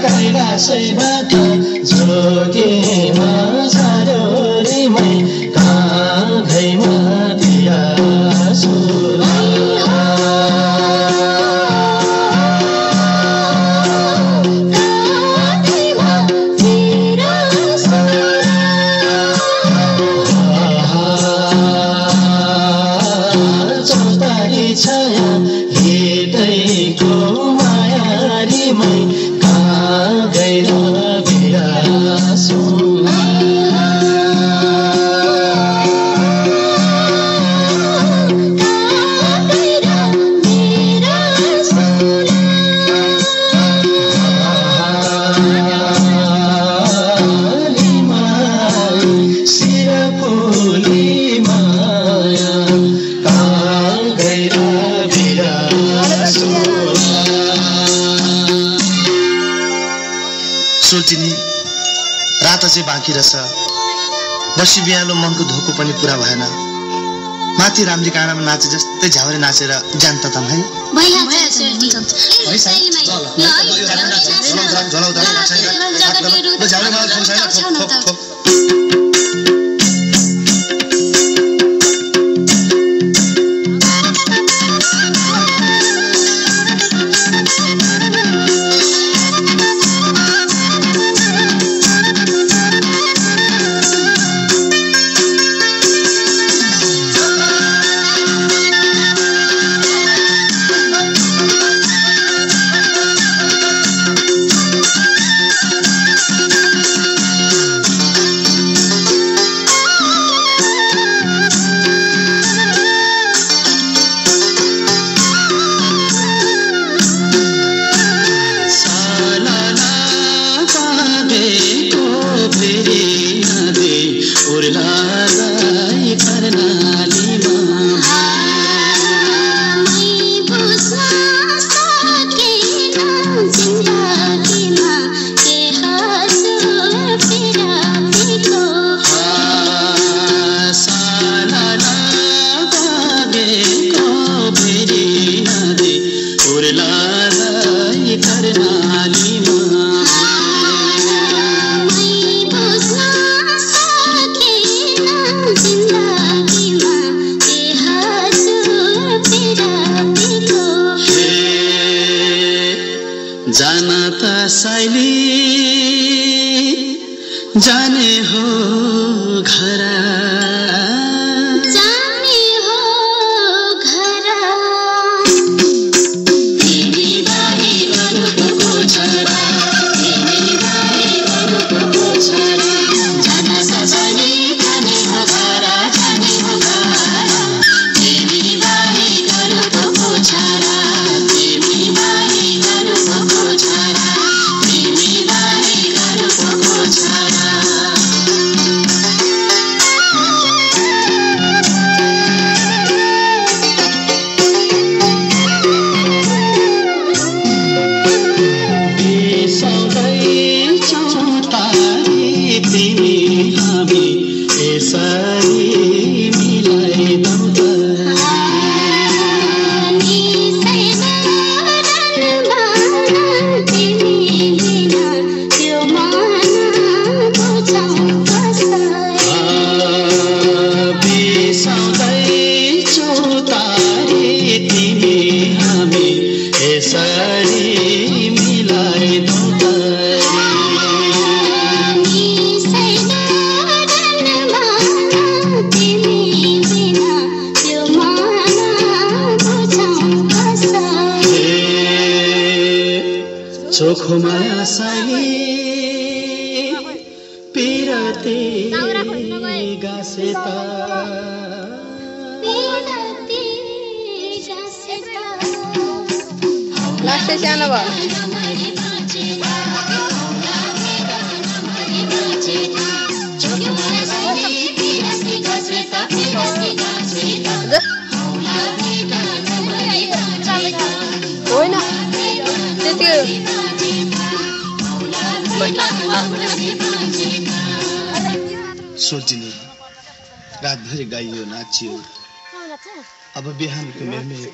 कैलाशैबाट जोगेमा छाड्यो रे मै काँधैमा पियासो चौतारी छाया हृदयको मायारी मै कहाँ गएर बिरासो सोल्चिनी रात चाहिँ बाँकी रहेछ बसी बिहालो मनको धोको पनि पुरा भएन माथि रामजी काँडामा नाचे जस्तै झ्याउरे नाचेर जान त है जाना त साइली जाने हो घर चोखो माया साइली पिरती गासेता लास्ट सानो भयो होइन सोल्चिनी रातभरि गाइयो नाचियो अब बिहानको मेलमेल